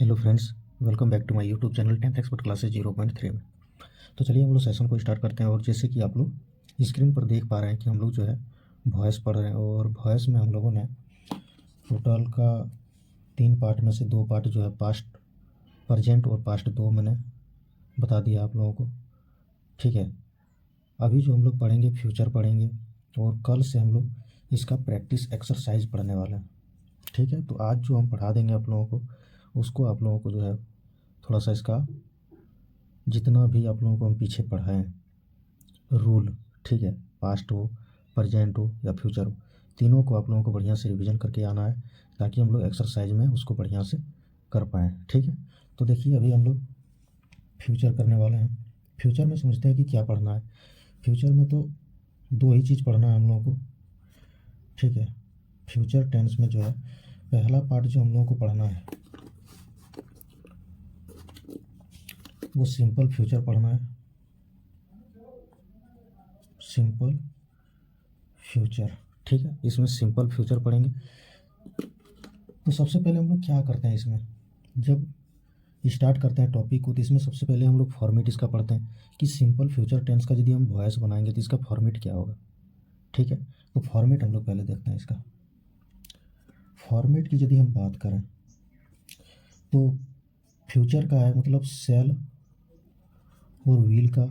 Hello friends, welcome back to my YouTube channel 10th expert classes 0.3 में। तो चलिए हम लोग सेशन को स्टार्ट करते हैं। और जैसे कि आप लोग स्क्रीन पर देख पा रहे हैं कि हम लोग जो है वॉइस पढ़ रहे हैं। और वॉइस में हम लोगों ने टोटल का 3 पार्ट में से 2 पार्ट जो है पास्ट, प्रेजेंट और पास्ट 2 मैंने बता दिया आप लोगों को। ठीक है, अभी जो हम लोग पढ़ेंगे फ्यूचर पढ़ेंगे और कल से हम लोग इसका प्रैक्टिस एक्सरसाइज पढ़ने वाले हैं। ठीक है, तो आज जो हम पढ़ा देंगे आप लोगों को, उसको आप लोगों को जो है थोड़ा सा इसका जितना भी आप लोगों को हम पीछे पढ़ाएं रूल, ठीक है, पास्ट हो, प्रेजेंट हो या फ्यूचर हो, तीनों को आप लोगों को बढ़िया से रिवीजन करके आना है ताकि हम लोग एक्सरसाइज में उसको बढ़िया से कर पाएँ। ठीक है, तो देखिए अभी हम लोग फ्यूचर करने वाले हैं। फ्यूचर में समझते हैं कि क्या पढ़ना है। फ्यूचर में तो 2 ही चीज़ पढ़ना है हम लोगों को। ठीक है, फ्यूचर टेंस में जो है पहला पार्ट जो हम लोगों को पढ़ना है वो सिंपल फ्यूचर पढ़ना है। सिंपल फ्यूचर, ठीक है, इसमें सिंपल फ्यूचर पढ़ेंगे। तो सबसे पहले हम लोग क्या करते हैं, इसमें जब स्टार्ट करते हैं टॉपिक को तो इसमें सबसे पहले हम लोग फॉर्मेट इसका पढ़ते हैं कि सिंपल फ्यूचर टेंस का यदि हम वॉइस बनाएंगे तो इसका फॉर्मेट क्या होगा। ठीक है, तो फॉर्मेट हम लोग पहले देखते हैं। इसका फॉर्मेट की यदि हम बात करें तो फ्यूचर का है मतलब सेल और व्हील का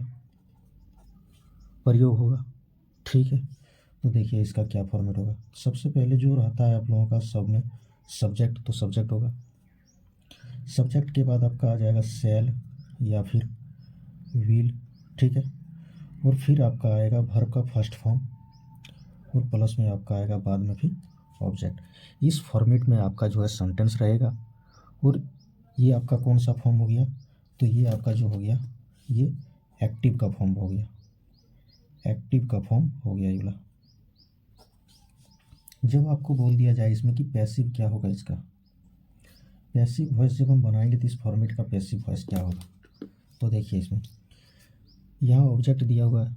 प्रयोग होगा। ठीक है, तो देखिए इसका क्या फॉर्मेट होगा। सबसे पहले जो रहता है आप लोगों का सब में सब्जेक्ट, तो सब्जेक्ट होगा। सब्जेक्ट के बाद आपका आ जाएगा सेल या फिर व्हील। ठीक है, और फिर आपका आएगा वर्ब का फर्स्ट फॉर्म और प्लस में आपका आएगा बाद में फिर ऑब्जेक्ट। इस फॉर्मेट में आपका जो है सेंटेंस रहेगा। और ये आपका कौन सा फॉर्म हो गया, तो ये आपका जो हो गया ये एक्टिव का फॉर्म हो गया। एक्टिव का फॉर्म हो गया ये वाला। जब आपको बोल दिया जाए इसमें कि पैसिव क्या होगा, इसका पैसिव वॉइस जब हम बनाएंगे तो इस फॉर्मेट का पैसिव वॉइस क्या होगा, तो देखिए इसमें यहाँ ऑब्जेक्ट दिया हुआ है।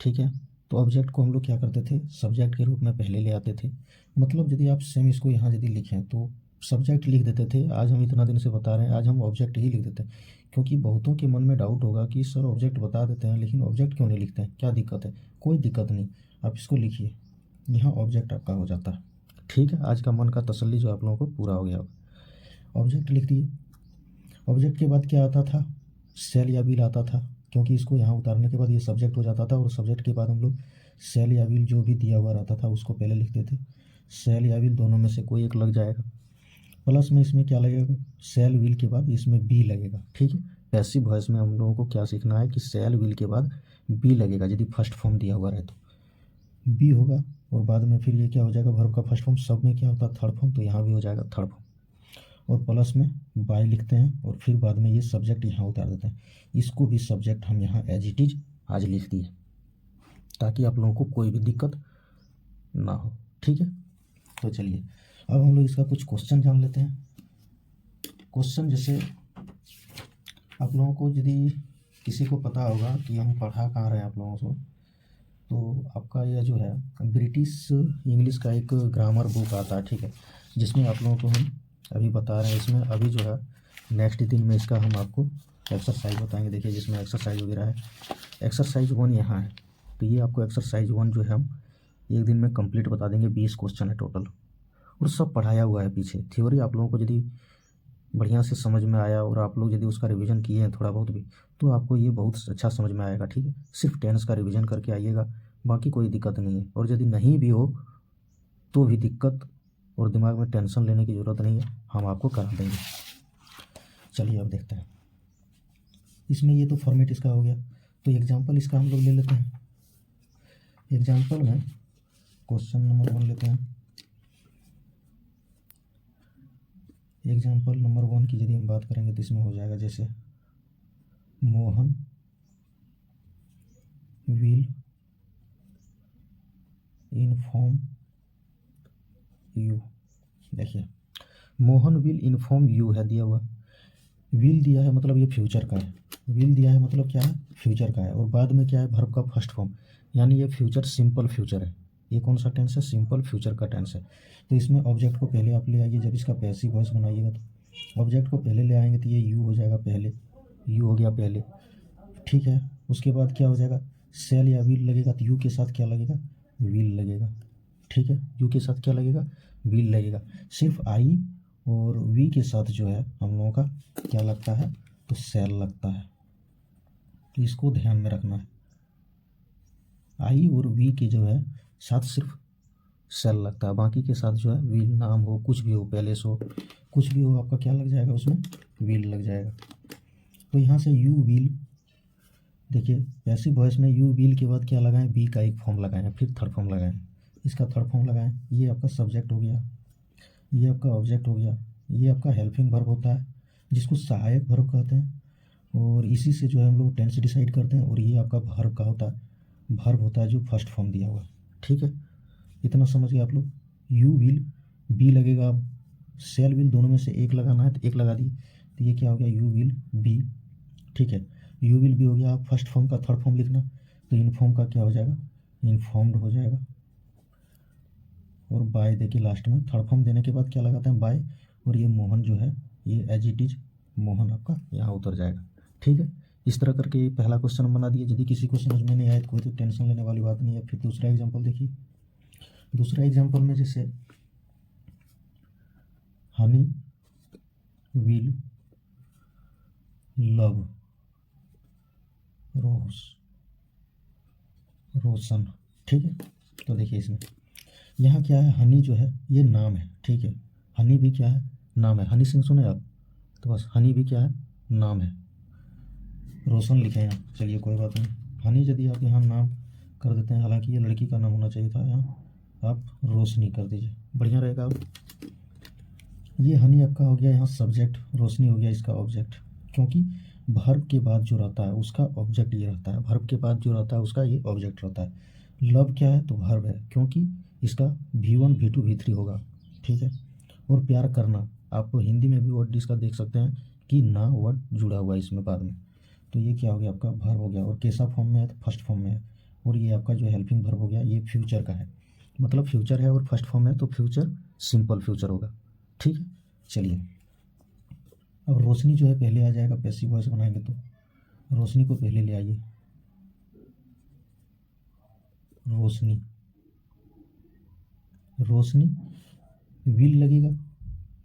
ठीक है, तो ऑब्जेक्ट को हम लोग क्या करते थे, सब्जेक्ट के रूप में पहले ले आते थे। मतलब यदि आप सेम इसको यहाँ यदि लिखें तो सब्जेक्ट लिख देते थे। आज हम इतना दिन से बता रहे हैं, आज हम ऑब्जेक्ट ही लिख देते हैं। क्योंकि बहुतों के मन में डाउट होगा कि सर ऑब्जेक्ट बता देते हैं लेकिन ऑब्जेक्ट क्यों नहीं लिखते हैं, क्या दिक्कत है। कोई दिक्कत नहीं, आप इसको लिखिए, यहाँ ऑब्जेक्ट आपका हो जाता है। ठीक है, आज का मन का तसल्ली जो आप लोगों को पूरा हो गया होगा। ऑब्जेक्ट लिख दिए। ऑब्जेक्ट के बाद क्या आता था, सेल या व्हील आता था। क्योंकि इसको यहाँ उतारने के बाद ये सब्जेक्ट हो जाता था और सब्जेक्ट के बाद हम लोग सेल या व्हील जो भी दिया हुआ रहता था उसको पहले लिखते थे। सेल या व्हील दोनों में से कोई एक लग जाएगा। प्लस में इसमें क्या लगेगा, सेल व्हील के बाद इसमें बी लगेगा। ठीक है, पैसिव वॉइस में हम लोगों को क्या सीखना है कि सेल व्हील के बाद बी लगेगा। यदि फर्स्ट फॉर्म दिया हुआ रहे तो बी होगा और बाद में फिर ये क्या हो जाएगा, वर्ब का फर्स्ट फॉर्म। सब में क्या होता है थर्ड फॉर्म, तो यहाँ भी हो जाएगा थर्ड फॉर्म। और प्लस में बाय लिखते हैं और फिर बाद में ये सब्जेक्ट यहाँ उतार देते हैं। इसको भी सब्जेक्ट हम यहाँ एज इट इज आज लिख दिए ताकि आप लोगों को कोई भी दिक्कत ना हो। ठीक है, तो चलिए अब हम लोग इसका कुछ क्वेश्चन जान लेते हैं। क्वेश्चन जैसे आप लोगों को यदि किसी को पता होगा कि हम पढ़ा कहाँ रहे हैं आप लोगों को, तो आपका यह जो है ब्रिटिश इंग्लिश का एक ग्रामर बुक आता है। ठीक है, जिसमें आप लोगों को हम अभी बता रहे हैं। इसमें अभी जो है नेक्स्ट दिन में इसका हम आपको एक्सरसाइज बताएंगे। देखिए जिसमें एक्सरसाइज वगैरह है, एक्सरसाइज 1 यहाँ है। तो ये आपको एक्सरसाइज 1 जो है हम एक दिन में कंप्लीट बता देंगे। 20 क्वेश्चन है टोटल और सब पढ़ाया हुआ है पीछे। थ्योरी आप लोगों को यदि बढ़िया से समझ में आया और आप लोग यदि उसका रिवीजन किए हैं थोड़ा बहुत भी, तो आपको ये बहुत अच्छा समझ में आएगा। ठीक है, सिर्फ टेंस का रिवीजन करके आइएगा, बाकी कोई दिक्कत नहीं है। और यदि नहीं भी हो तो भी दिक्कत और दिमाग में टेंशन लेने की ज़रूरत नहीं है, हम आपको करा देंगे। चलिए अब देखते हैं। इसमें ये तो फॉर्मेट इसका हो गया। तो एग्जांपल इसका हम लोग ले लेते हैं। एग्जांपल में क्वेश्चन नंबर 1 लेते हैं। एग्जांपल नंबर 1 की यदि हम बात करेंगे तो इसमें हो जाएगा जैसे मोहन विल इन्फॉर्म यू। देखिए मोहन विल इन्फॉर्म यू है दिया हुआ। विल दिया है मतलब ये फ्यूचर का है। विल दिया है मतलब क्या है, फ्यूचर का है। और बाद में क्या है, वर्ब का फर्स्ट फॉर्म, यानी ये फ्यूचर सिंपल फ्यूचर है। ये कौन सा टेंस है, सिंपल फ्यूचर का टेंस है। तो इसमें ऑब्जेक्ट को पहले आप ले आइए जब इसका पैसिव वॉइस बनाइएगा तो। ऑब्जेक्ट को पहले ले आएंगे तो ये यू हो जाएगा पहले, यू हो गया पहले, ठीक है। उसके बाद क्या हो जाएगा, सेल या व्हील लगेगा तो यू के साथ क्या लगेगा, व्हील लगेगा, ठीक है। यू के साथ क्या लगेगा, व्हील लगेगा। सिर्फ आई और वी के साथ जो है हम लोगों का क्या लगता है, तो सेल लगता है। तो इसको ध्यान में रखना है, आई और वी के जो है साथ सिर्फ सेल लगता है, बाकी के साथ जो है व्हील, नाम हो कुछ भी हो, पैलेस हो कुछ भी हो, आपका क्या लग जाएगा, उसमें व्हील लग जाएगा। तो यहाँ से यू व्हील, देखिए पैसिव वॉइस में यू व्हील के बाद क्या लगाएं, बी का एक फॉर्म लगाएं, फिर थर्ड फॉर्म लगाएं, इसका थर्ड फॉर्म लगाएं। ये आपका सब्जेक्ट हो गया, ये आपका ऑब्जेक्ट हो गया, ये आपका हेल्पिंग वर्ब होता है जिसको सहायक वर्ब कहते हैं, और इसी से जो है हम लोग टेंस डिसाइड करते हैं। और ये आपका वर्ब का होता है, वर्ब होता है जो फर्स्ट फॉर्म दिया हुआ है, ठीक है। इतना समझ गए आप लोग। यू विल, बी लगेगा, अब सेल विल दोनों में से एक लगाना है तो एक लगा दिए, तो ये क्या हो गया, यू विल बी, ठीक है। यू विल बी हो गया, आप फर्स्ट फॉर्म का थर्ड फॉर्म लिखना, तो इनफॉर्म का क्या हो जाएगा, इनफॉर्म्ड हो जाएगा। और बाय देखिए लास्ट में थर्ड फॉर्म देने के बाद क्या लगाते हैं, बाय, और ये मोहन जो है ये एज इट इज मोहन आपका यहाँ उतर जाएगा, ठीक है। इस तरह करके पहला क्वेश्चन बना दिए। यदि किसी को समझ में नहीं आए तो कोई तो टेंशन लेने वाली बात नहीं है। फिर दूसरा एग्जाम्पल देखिए, दूसरा एग्जाम्पल में जैसे हनी विल लव रोशन, ठीक है। तो देखिए इसमें यहाँ क्या है, हनी जो है ये नाम है, ठीक है। हनी भी क्या है, नाम है। हनी सिंह सुने आप, तो बस हनी भी क्या है, नाम है। रोशन लिखे यहाँ, चलिए कोई बात नहीं। हनी यदि आप यहाँ नाम कर देते हैं, हालांकि ये लड़की का नाम होना चाहिए था, यहाँ आप रोशनी कर दीजिए, बढ़िया रहेगा। अब ये हनी आपका हो गया यहाँ सब्जेक्ट, रोशनी हो गया इसका ऑब्जेक्ट, क्योंकि वर्ब के बाद जो रहता है उसका ऑब्जेक्ट ये रहता है, वर्ब के बाद जो रहता है उसका ये ऑब्जेक्ट रहता है। लव क्या है, तो वर्ब है, क्योंकि इसका V1 V2 V3 होगा, ठीक है। और प्यार करना, आप हिंदी में भी वर्ड इसका देख सकते हैं कि ना वर्ड जुड़ा हुआ है इसमें बाद में, तो ये क्या हो गया आपका वर्ब हो गया। और कैसा फॉर्म में है, तो फर्स्ट फॉर्म में है। और ये आपका जो हेल्पिंग वर्ब हो गया, ये फ्यूचर का है, मतलब फ्यूचर है और फर्स्ट फॉर्म है तो फ्यूचर सिंपल फ्यूचर होगा, ठीक है। चलिए अब रोशनी जो है पहले आ जाएगा, पैसिव वॉइस बनाएंगे तो रोशनी को पहले ले आइए, रोशनी, रोशनी विल लगेगा,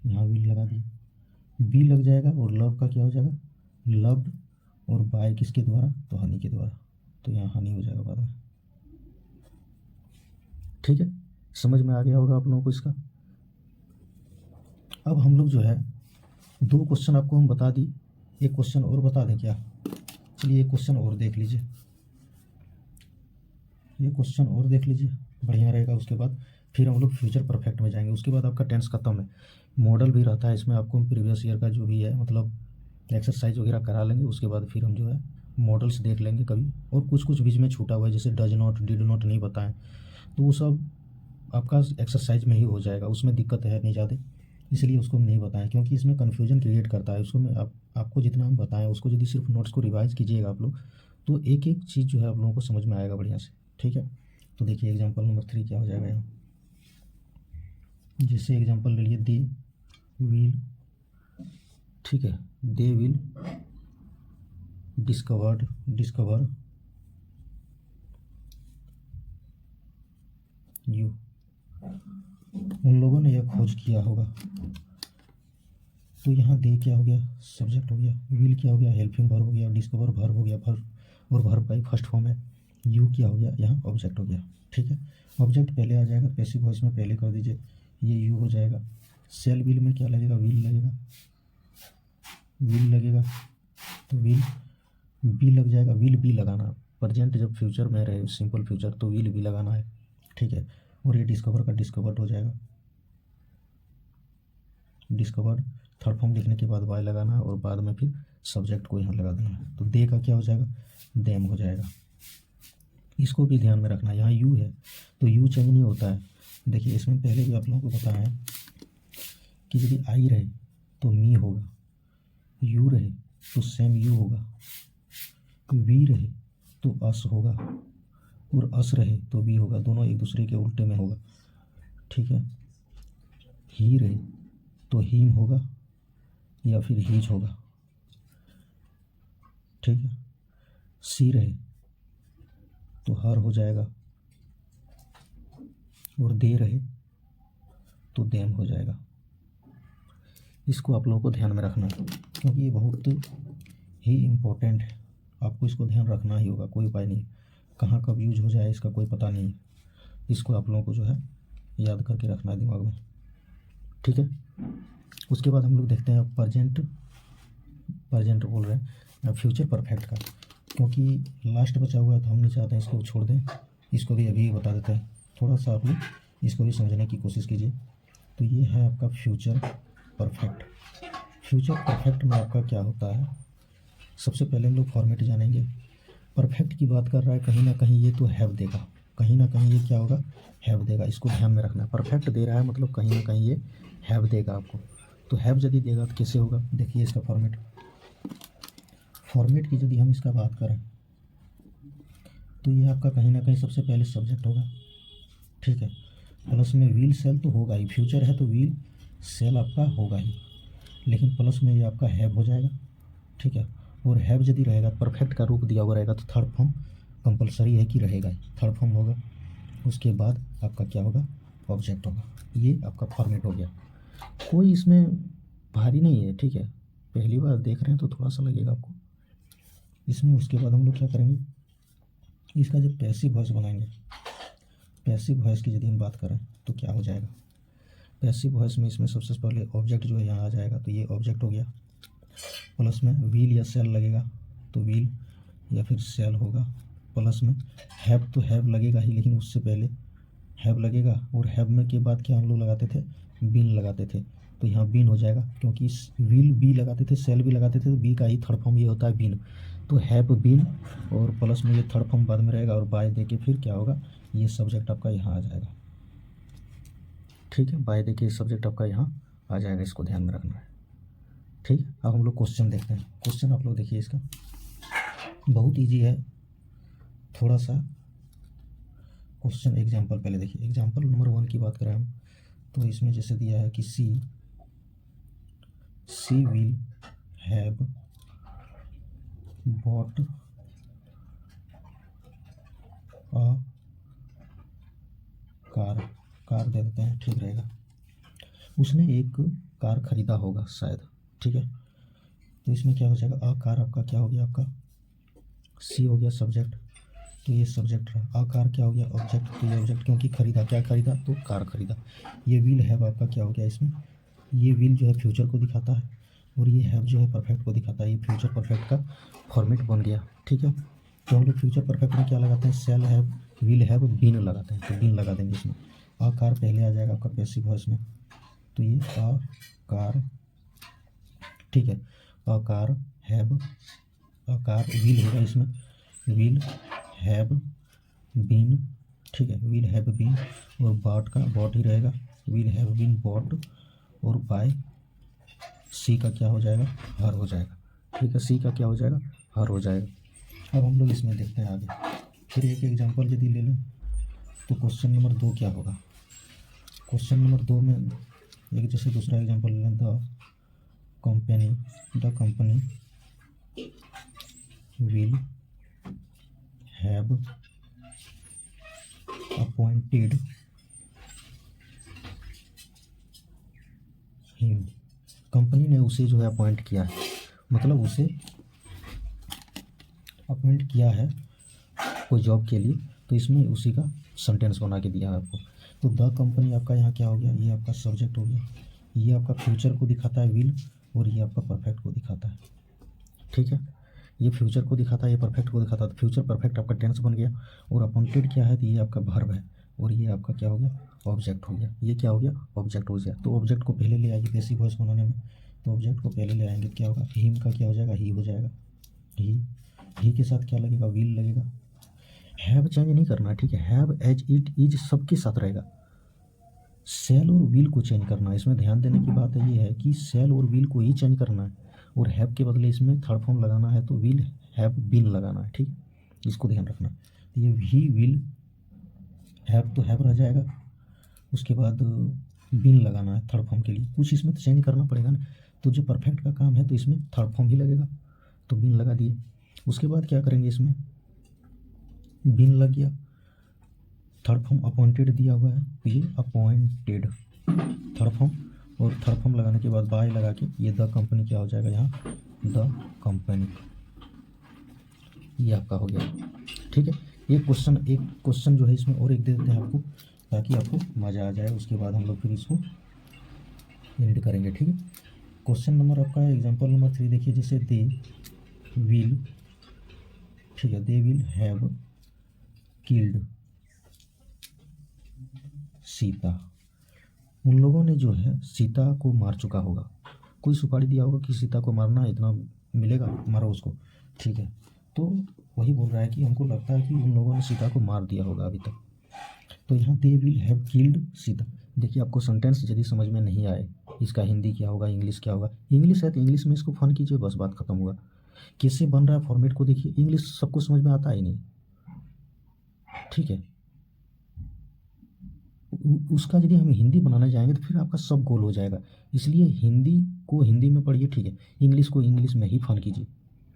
यहाँ विल लगा दिए, बी लग जाएगा, और लव का क्या हो जाएगा, लव्ड, और बाय किसके द्वारा, तो हनी के द्वारा, तो यहाँ हनी हो जाएगा बाद में, ठीक है। समझ में आ गया होगा आप लोगों को इसका। अब हम लोग जो है दो क्वेश्चन आपको हम बता दी, एक क्वेश्चन और बता दें क्या, चलिए एक क्वेश्चन और देख लीजिए, ये क्वेश्चन और देख लीजिए, बढ़िया रहेगा। उसके बाद फिर हम लोग फ्यूचर परफेक्ट में जाएंगे, उसके बाद आपका टेंस खत्म है। मॉडल भी रहता है इसमें, आपको प्रीवियस ईयर का जो भी है मतलब एक्सरसाइज वगैरह करा लेंगे, उसके बाद फिर हम जो है मॉडल्स देख लेंगे कभी। और कुछ कुछ बीच में छूटा हुआ है, जैसे डज नॉट, डिड नॉट नहीं बताएं, तो वो सब आपका एक्सरसाइज में ही हो जाएगा, उसमें दिक्कत है नहीं ज़्यादा, इसलिए उसको हम नहीं बताएं, क्योंकि इसमें कन्फ्यूजन क्रिएट करता है। उसको मैं आपको जितना हम बताएं, उसको यदि सिर्फ नोट्स को रिवाइज कीजिएगा आप लोग, तो एक एक चीज़ जो है आप लोगों को समझ में आएगा बढ़िया से, ठीक है। तो देखिए एग्जाम्पल नंबर 3 क्या हो जाएगा यहाँ, जैसे एग्जाम्पल ले लिए, दे विल, ठीक है, दे विल डिस्कवर यू, उन लोगों ने यह खोज किया होगा। तो यहाँ दे क्या हो गया, सब्जेक्ट हो गया, विल क्या हो गया, हेल्पिंग वर्ब हो गया, डिस्कवर वर्ब हो गया, वर्ब और वर्ब का ही फर्स्ट फॉर्म है, यू क्या हो गया, यहाँ ऑब्जेक्ट हो गया, ठीक है। ऑब्जेक्ट पहले आ जाएगा, पैसिव वॉइस में पहले कर दीजिए, ये यू हो जाएगा। सेल विल में क्या लगेगा, विल लगेगा, विल लगेगा, तो विल बी लग जाएगा, विल बी लगाना, प्रेजेंट जब फ्यूचर में रहे सिंपल फ्यूचर तो विल बी लगाना है, ठीक है। और ये डिस्कवर का डिस्कवर्ड हो जाएगा, डिस्कवर्ड थर्ड फॉर्म लिखने के बाद वाई लगाना है, और बाद में फिर सब्जेक्ट को यहाँ लगा देना है, तो दे का क्या हो जाएगा, देम हो जाएगा। इसको भी ध्यान में रखना, यहाँ यू है तो यू चेंज नहीं होता है। देखिए इसमें पहले भी आप लोगों को बताया है कि यदि आई रहे तो मी होगा, यू रहे तो सेम यू होगा, वी रहे तो अस होगा, और अस रहे तो वी होगा, दोनों एक दूसरे के उल्टे में होगा, ठीक है। ही रहे तो हीम होगा, या फिर हीज होगा, ठीक है। सी रहे तो हर हो जाएगा, और दे रहे तो देम हो जाएगा। इसको आप लोगों को ध्यान में रखना है, क्योंकि ये बहुत ही इम्पोर्टेंट है। आपको इसको ध्यान रखना ही होगा, कोई उपाय नहीं। कहाँ कब यूज हो जाए इसका कोई पता नहीं है। इसको आप लोगों को जो है याद करके रखना है दिमाग में, ठीक है। उसके बाद हम लोग देखते हैं प्रेजेंट बोल रहे हैं फ्यूचर परफेक्ट का, क्योंकि लास्ट बचा हुआ है तो हम नहीं चाहते हैं इसको छोड़ दें। इसको भी अभी बता देते हैं, थोड़ा सा आप लोग इसको भी समझने की कोशिश कीजिए। तो ये है आपका फ्यूचर परफेक्ट। फ्यूचर परफेक्ट में आपका क्या होता है, सबसे पहले हम लोग फॉर्मेट जानेंगे। परफेक्ट की बात कर रहा है, कहीं ना कहीं ये तो हैव देगा, कहीं ना कहीं ये क्या होगा, हैव देगा। इसको ध्यान में रखना है। परफेक्ट दे रहा है मतलब कहीं ना कहीं ये हैव देगा आपको। तो हैव यदि देगा तो कैसे होगा, देखिए इसका फॉर्मेट की यदि हम इसका बात करें तो ये आपका कहीं ना कहीं सबसे पहले सब्जेक्ट होगा, ठीक है। प्लस में विल सेल तो होगा ही, फ्यूचर है तो विल सेल आपका होगा ही, लेकिन प्लस में ये आपका हैव हो जाएगा, ठीक है। और हैव यदि रहेगा, परफेक्ट का रूप दिया हुआ रहेगा तो थर्ड फॉर्म कंपलसरी है कि रहेगा ही, थर्ड फॉर्म होगा। उसके बाद आपका क्या होगा, ऑब्जेक्ट होगा। ये आपका फॉर्मेट हो गया, कोई इसमें भारी नहीं है, ठीक है। पहली बार देख रहे हैं तो थोड़ा सा लगेगा आपको इसमें। उसके बाद हम लोग क्या करेंगे, इसका जब पैसिव वॉइस बनाएंगे, पैसिव वॉइस की यदि हम बात करें तो क्या हो जाएगा, पैसिव वॉइस में इसमें सबसे पहले ऑब्जेक्ट जो है यहाँ आ जाएगा, तो ये ऑब्जेक्ट हो गया। प्लस में व्हील या सेल लगेगा तो व्हील या फिर सेल होगा। प्लस में हैव तो हैव लगेगा ही, लेकिन उससे पहले हैव लगेगा, और हैव में के बाद क्या हम लोग लगाते थे, बीन लगाते थे। तो यहाँ बीन हो जाएगा, क्योंकि व्हील बी लगाते थे, सेल भी लगाते थे, तो बी का ही थर्ड फॉर्म ये होता है बीन। तो हैव बीन, और प्लस में ये थर्ड फॉर्म बाद में रहेगा, और बाय दे के फिर क्या होगा, ये सब्जेक्ट आपका यहाँ आ जाएगा, ठीक है। बाय दे के सब्जेक्ट आपका यहाँ आ जाएगा, इसको ध्यान में रखना है, ठीक। अब हम लोग क्वेश्चन देखते हैं। क्वेश्चन आप लोग देखिए, इसका बहुत इजी है थोड़ा सा। क्वेश्चन एग्जाम्पल पहले देखिए, एग्जाम्पल नंबर 1 की बात करें हम तो इसमें जैसे दिया है कि she will have bought a car दे देते हैं, ठीक रहेगा। उसने एक कार खरीदा होगा शायद, ठीक है। तो इसमें क्या हो जाएगा, अ कार आपका क्या हो गया, आपका सी हो गया सब्जेक्ट, तो ये सब्जेक्ट रहा। अ कार क्या हो गया, ऑब्जेक्ट, तो ये ऑब्जेक्ट, क्योंकि खरीदा, क्या खरीदा, तो कार खरीदा। ये विल हैव आपका क्या हो गया, इसमें ये विल जो है फ्यूचर को दिखाता है, और ये हैव जो है परफेक्ट को दिखाता है। ये फ्यूचर परफेक्ट का फॉर्मेट बन गया, ठीक है। तो हम लोग फ्यूचर परफेक्ट में क्या लगाते हैं, shall have, will have, been लगाते हैं, तो बीन लगा देंगे इसमें। अ कार पहले आ जाएगा आपका पैसिव वॉइस में, तो ये अ कार, ठीक है। A car have, a car will होगा इसमें, विल हैव बीन, ठीक है। विल हैव बीन, और बॉट का बॉट ही रहेगा, विल हैव बीन बॉट, और बाय सी का क्या हो जाएगा, हर हो जाएगा, ठीक है। सी का क्या हो जाएगा, हर हो जाएगा। अब हम लोग इसमें देखते हैं आगे, फिर एक एग्जांपल यदि ले लें तो क्वेश्चन नंबर 2 क्या होगा। क्वेश्चन नंबर 2 में एक जैसे दूसरा एग्जांपल ले लें, the company will have appointed him, company ने उसे जो है अपॉइंट किया है, मतलब उसे अपॉइंट किया है कोई जॉब के लिए, तो इसमें उसी का सेंटेंस बना के दिया है आपको। तो द कंपनी आपका यहाँ क्या हो गया, ये आपका सब्जेक्ट हो गया, ये आपका फ्यूचर को दिखाता है विल, और ये आपका परफेक्ट को दिखाता है, ठीक है। ये फ्यूचर को दिखाता है, ये परफेक्ट को दिखाता है। तो फ्यूचर परफेक्ट आपका टेंस बन गया, और अपॉइंटेड क्या है, तो ये आपका वर्ब है, और ये आपका क्या हो गया, ऑब्जेक्ट हो गया। ये क्या हो गया, ऑब्जेक्ट हो गया। तो ऑब्जेक्ट को पहले ले आएंगे पैसिव वॉइस बनाने में, तो ऑब्जेक्ट को पहले ले आएंगे, क्या होगा, हिम का क्या हो जाएगा, ही हो जाएगा। ही के साथ क्या लगेगा, विल लगेगा। हैव चेंज नहीं करना, ठीक है। हैव, एज, इट, इज सबके साथ रहेगा। सेल और विल को चेंज करना है, इसमें ध्यान देने की बात ये है कि सेल और विल को ही चेंज करना है, और हैव के बदले इसमें थर्ड फॉर्म लगाना है, तो विल हैव बीन लगाना है, ठीक। इसको ध्यान रखना। ये ही विल हैव तो हैव रह जाएगा, उसके बाद बीन लगाना है थर्ड फॉर्म के लिए। कुछ इसमें तो चेंज करना पड़ेगा ना, तो जो परफेक्ट का काम है तो इसमें थर्ड फॉर्म भी लगेगा, तो बीन लगा दिए। उसके बाद क्या करेंगे, इसमें बीन लग गया, थर्ड फॉर्म अपॉइंटेड दिया हुआ है तो ये अपॉइंटेड थर्ड फॉर्म, और थर्ड फॉर्म लगाने के बाद बाय लगा के ये द कंपनी क्या हो जाएगा, यहाँ द कंपनी, ये आपका हो गया। ठीक है, एक क्वेश्चन जो है इसमें और एक दे देते हैं आपको, ताकि आपको मज़ा आ जाए। उसके बाद हम लोग फिर इसको एंड करेंगे। ठीक है, क्वेश्चन नंबर आपका एग्जांपल नंबर 3 देखिए, जैसे दे विल, ठीक है, they will have killed Sita, उन लोगों ने जो है सीता को मार चुका होगा। कोई सुपारी दिया होगा कि सीता को मारना है, इतना मिलेगा, मारो उसको। ठीक है, तो वही बोल रहा है कि हमको लगता है कि उन लोगों ने सीता को मार दिया होगा अभी तक। तो यहाँ they will have killed Sita. देखिए, आपको सेंटेंस यदि समझ में नहीं आए, इसका हिंदी क्या होगा, इंग्लिश क्या होगा, इंग्लिश है तो इंग्लिश में इसको फन कीजिए, बस बात खत्म हुआ। कैसे बन रहा है फॉर्मेट को देखिए, इंग्लिश सबको समझ में आता ही नहीं। ठीक है, उसका यदि हम हिंदी बनाना जाएंगे तो फिर आपका सब गोल हो जाएगा। इसलिए हिंदी को हिंदी में पढ़िए, ठीक है, इंग्लिश को इंग्लिश में ही फन कीजिए,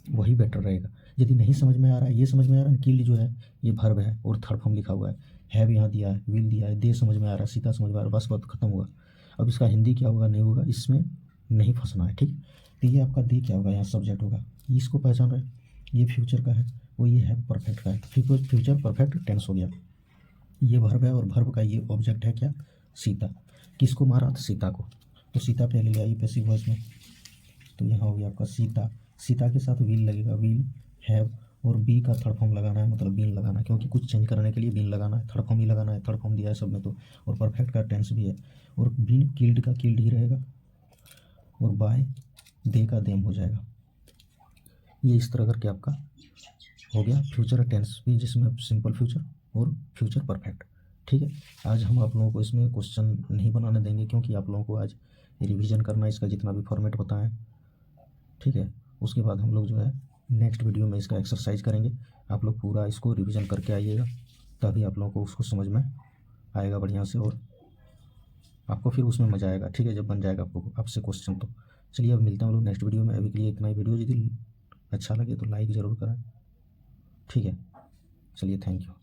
वही बेटर रहेगा। यदि नहीं समझ में आ रहा है, ये समझ में आ रहा है, किल्ड जो है ये वर्ब है और थर्ड फॉर्म लिखा हुआ है, हैव यहाँ दिया है, विल दिया है, दे समझ में आ रहा है, सीता समझ में आ रहा है, बस बात खत्म हुआ। अब इसका हिंदी क्या होगा, नहीं होगा, इसमें नहीं फंसना है। ठीक, तो ये आपका दे क्या होगा, यहाँ सब्जेक्ट होगा, इसको पहचान रहे, ये फ्यूचर का है, वो ये है परफेक्ट का है, फ्यूचर परफेक्ट टेंस हो गया। ये वर्ब है और वर्ब का ये ऑब्जेक्ट है क्या, सीता। किसको मारा था, सीता को, तो सीता पहले ले आई पैसिव वॉइस में, तो यहाँ हो गया आपका सीता। सीता के साथ विल लगेगा, विल हैव, और बी का थर्ड फॉर्म लगाना है, मतलब बीन लगाना है, क्योंकि कुछ चेंज करने के लिए बीन लगाना है, थर्ड फॉर्म ही लगाना है, थर्ड फॉर्म दिया है सब में तो, और परफेक्ट का टेंस भी है, और बीन किल्ड का किल्ड ही रहेगा, और बाय दे का देम हो जाएगा। ये इस तरह करके आपका हो गया फ्यूचर टेंस भी, जिसमें सिंपल फ्यूचर और फ्यूचर परफेक्ट। ठीक है, आज हम आप लोगों को इसमें क्वेश्चन नहीं बनाने देंगे, क्योंकि आप लोगों को आज रिवीजन करना है इसका, जितना भी फॉर्मेट बताएं। ठीक है, उसके बाद हम लोग जो है नेक्स्ट वीडियो में इसका एक्सरसाइज करेंगे। आप लोग पूरा इसको रिवीजन करके आइएगा, तभी आप लोगों को उसको समझ में आएगा बढ़िया से, और आपको फिर उसमें मज़ा आएगा। ठीक है, जब बन जाएगा आपको आपसे क्वेश्चन तो। चलिए, अब मिलते हैं हम लोग नेक्स्ट वीडियो में। अभी के लिए इतना ही। वीडियो यदि अच्छा लगे तो लाइक ज़रूर करें। ठीक है, चलिए, थैंक यू।